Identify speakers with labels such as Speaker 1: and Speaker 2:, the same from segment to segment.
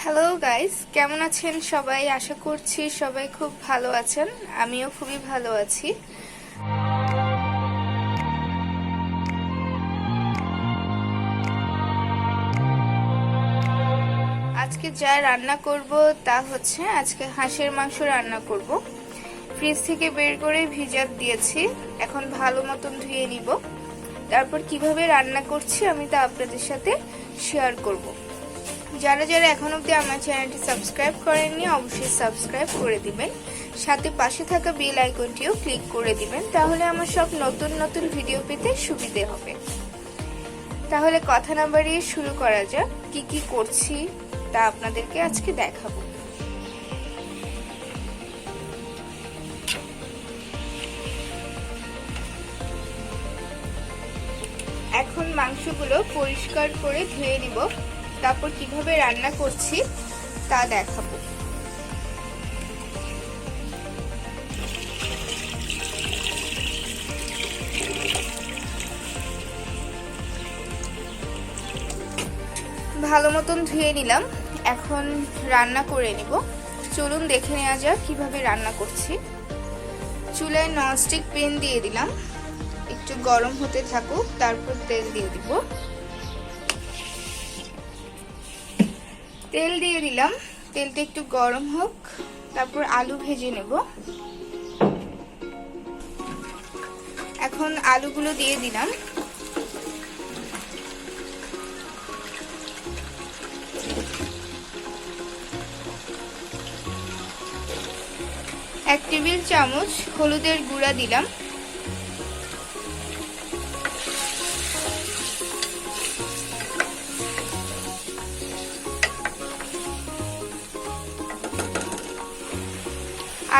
Speaker 1: Hello guys, কেমন আছেন সবাই? আশা করছি সবাই খুব ভালো আছেন। আমিও খুবই ভালো আছি। আজকে যা রান্না করব তা হচ্ছে আজকে হাঁসের মাংস রান্না করব। ফ্রিজ থেকে বের করে ভিজাত দিয়েছি, এখন ভালো মতন ধুয়ে নিব। তারপর কিভাবে রান্না করছি আমি তা আপনাদের সাথে শেয়ার করব। যারা যারা এখন অবধি আমার চ্যানেলটি সাবস্ক্রাইব করেননি অবশ্যই সাবস্ক্রাইব করে দিবেন, সাথে পাশে থাকা বেল আইকনটিও ক্লিক করে দিবেন, তাহলে আমার সব নতুন নতুন ভিডিও পেতে সুবিধে হবে। তাহলে কথা না বাড়িয়ে শুরু করা যাক। কি কি করছি তা আপনাদেরকে আজকে দেখাবো। এখন মাংসগুলো পরিষ্কার করে ধুয়ে নিব, তারপর কিভাবে রান্না করছি তা দেখাবো। ভালো মতন ধুয়ে নিলাম, এখন রান্না করে নিব। চলুন দেখে নেওয়া যাক কিভাবে রান্না করছি। চুলায় ননস্টিক প্যান দিয়ে দিলাম, একটু গরম হতে থাকুক, তারপর তেল দিয়ে দিব। তেল দিয়ে দিলাম, তেলটা একটু গরম হোক, তারপর আলু ভেজে নেব। এখন আলুগুলো দিয়ে দিলাম। এক টেবিল চামচ হলুদের গুঁড়া দিলাম।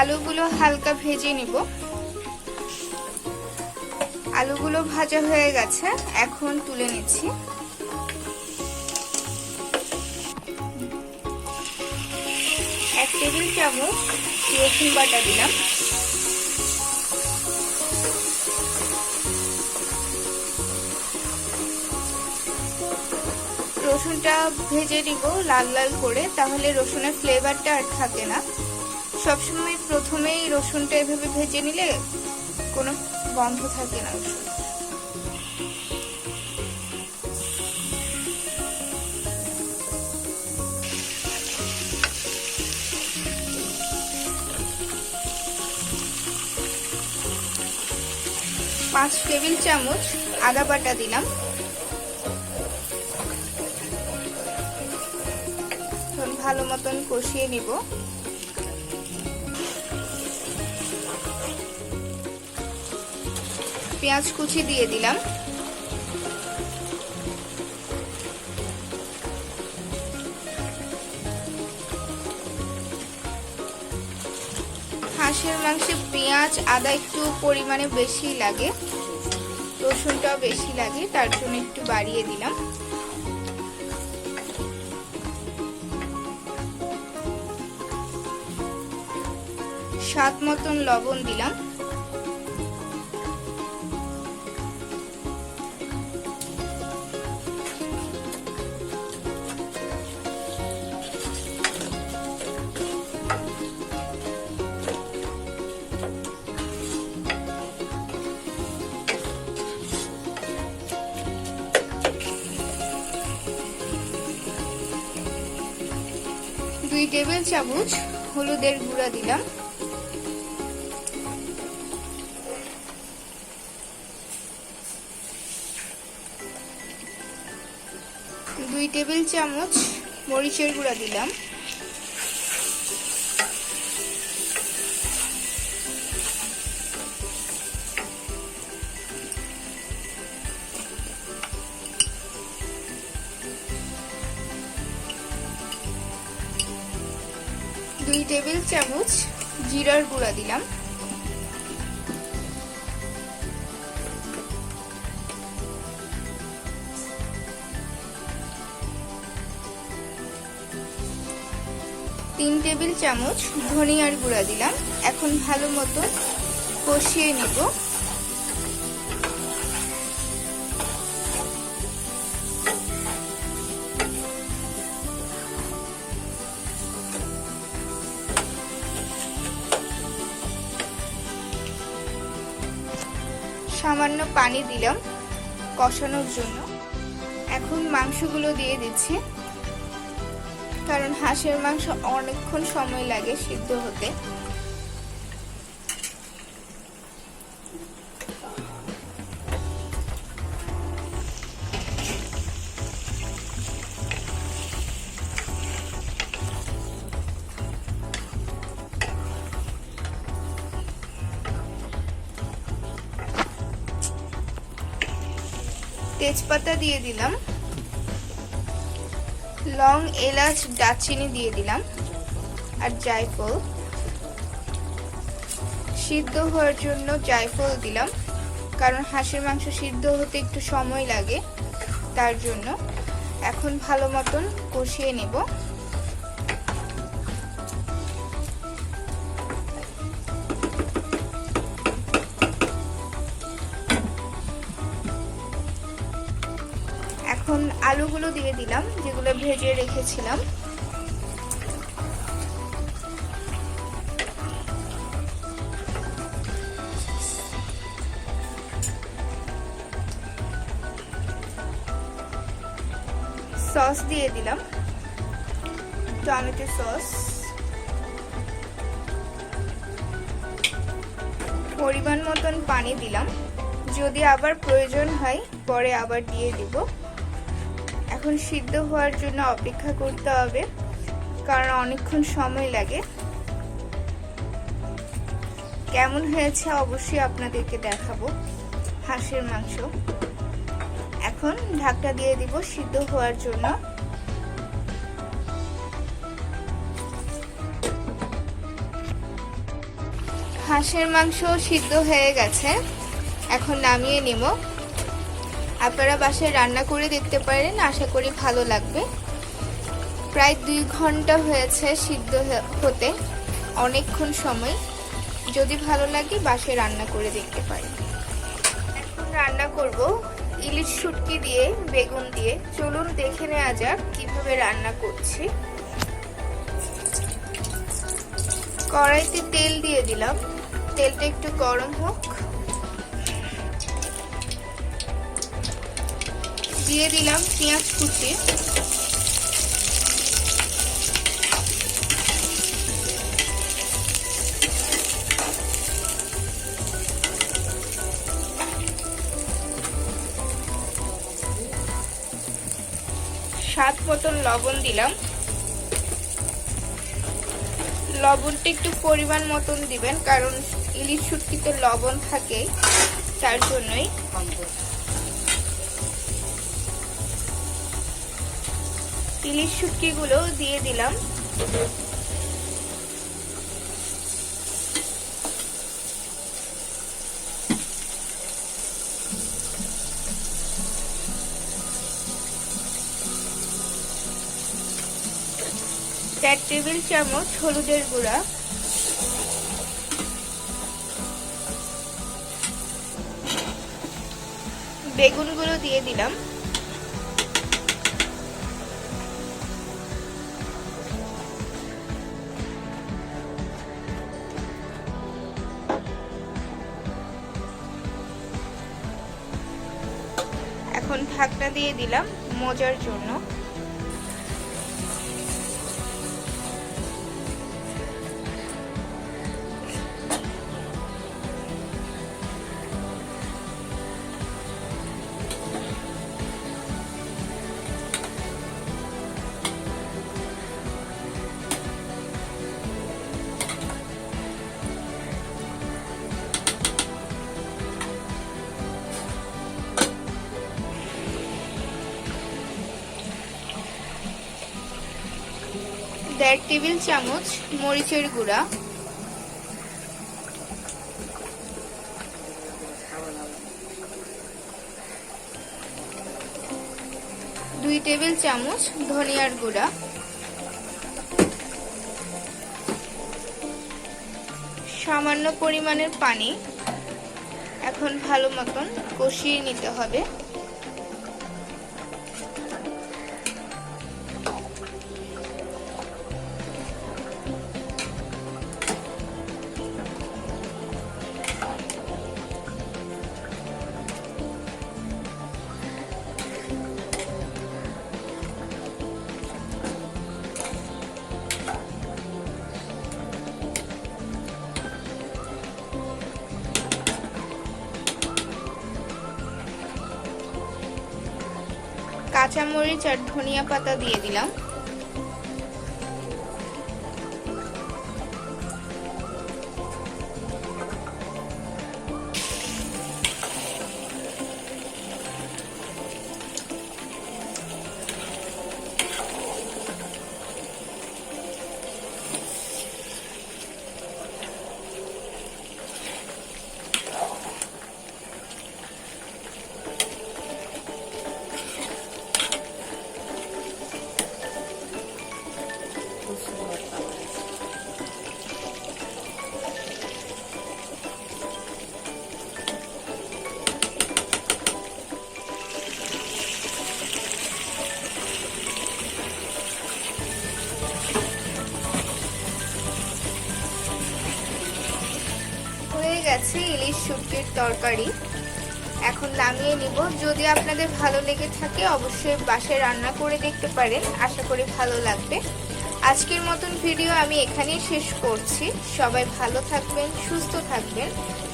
Speaker 1: আলুগুলো হালকা ভেজে নিব। আলুগুলো ভাজা হয়ে গেছে, এখন তুলে নিচ্ছি। এক টেবিল চামচ রসুন বাটা দিলাম। রসুনটা ভেজে নিব লাল লাল করে, তাহলে রসুনের ফ্লেভারটা আর থাকে না। সবসময় প্রথমেই রসুনটা এভাবে ভেজে নিলে কোনো গন্ধ থাকে না রসুন। পাঁচ টেবিল চামচ আদা বাটা দিলাম। ভালো মতন কষিয়ে নিব। পেঁয়াজ কুচি দিয়ে দিলাম। হাঁসের মাংসে পেঁয়াজ আদা একটু পরিমাণে বেশি লাগে, রসুনটাও বেশি লাগে, তার জন্য একটু বাড়িয়ে দিলাম। স্বাদ মতন লবণ দিলাম। দুই টেবিল চামচ হলুদের গুঁড়া দিলাম। দুই টেবিল চামচ মরিচের গুঁড়া দিলাম। দুই টেবিল চামচ জিরার গুঁড়া দিলাম। তিন টেবিল চামচ ধনিয়ার গুঁড়া দিলাম। এখন ভালো মতো কষিয়ে নিব। সামান্য পানি দিলাম কষানোর জন্য। এখন মাংসগুলো দিয়ে দিচ্ছি, কারণ হাঁসের মাংস অনেকক্ষণ সময় লাগে সিদ্ধ হতে। তেজপাতা দিয়ে দিলাম, লং, এলাচ, দারচিনি দিয়ে দিলাম আর জায়ফল। সিদ্ধ হওয়ার জন্য জায়ফল দিলাম, কারণ হাঁসের মাংস সিদ্ধ হতে একটু সময় লাগে, তার জন্য। এখন ভালো মতন কষিয়ে নেব। এখন আলুগুলো দিয়ে দিলাম, যেগুলো ভেজে রেখেছিলাম। সস দিয়ে দিলাম, টমেটো সস। পরিমাণ মতন পানি দিলাম, যদি আবার প্রয়োজন হয় পরে আবার দিয়ে দিব। এখন সিদ্ধ হওয়ার জন্য অপেক্ষা করতে হবে, কারণ অনেকক্ষণ সময় লাগে। কেমন হয়েছে অবশ্যই আপনাদেরকে দেখাবো হাঁসের মাংস। এখন ঢাকটা দিয়ে দিব সিদ্ধ হওয়ার জন্য। হাঁসের মাংস সিদ্ধ হয়ে গেছে, এখন নামিয়ে নিব। আপনারা বাসায় রান্না করে দেখতে পারেন, আশা করি ভালো লাগবে। প্রায় 2 ঘন্টা হয়েছে সিদ্ধ হতে, অনেকক্ষণ সময়। যদি ভালো লাগে বাসায় রান্না করে দেখতে পারেন। এখন রান্না করব ইলিশ শুটকি দিয়ে, বেগুন দিয়ে। চলুন দেখে নেওয়া যাক কিভাবে রান্না করছি। কড়াইতে তেল দিয়ে দিলাম, তেলটা একটু গরম হোক। দিয়ে দিলাম পেঁয়াজ কুচি, স্বাদ মতন লবণ দিলাম। লবণটা একটু পরিমাণ মতন দিবেন, কারণ ইলিশ শুটকিতে লবণ থাকে, তার জন্যই। ইলিশ শুটকিগুলো দিয়ে দিলাম। চার টেবিল চামচ হলুদের গুঁড়া, বেগুনগুলো দিয়ে দিলাম। এখন ঢাকনা দিয়ে দিলাম মজার জন্য। দেড় টেবিল চামচ মরিচের গুঁড়া, 2 টেবিল চামচ ধনিয়ার গুঁড়া, সামান্য পরিমাণের পানি। এখন ভালো মতন কষিয়ে নিতে হবে। কাঁচামরিচ আর ধনিয়া পাতা দিয়ে দিলাম। হয়ে গেছে ইলিশ শুটকির তরকারি। এখন নামিয়ে নিব। যদি আপনাদের ভালো লেগে থাকে অবশ্যই বাসায় রান্না করে দেখতে পারেন, আশা করি ভালো লাগবে। আজকের মতন ভিডিও আমি এখানেই শেষ করছি। সবাই ভালো থাকবেন, সুস্থ থাকবেন,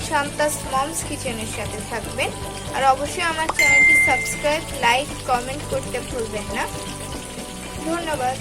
Speaker 1: শান্তাস মমস কিচেনের সাথে থাকবেন। আর অবশ্যই আমার চ্যানেলটি সাবস্ক্রাইব, লাইক, কমেন্ট করতে ভুলবেন না। ধন্যবাদ।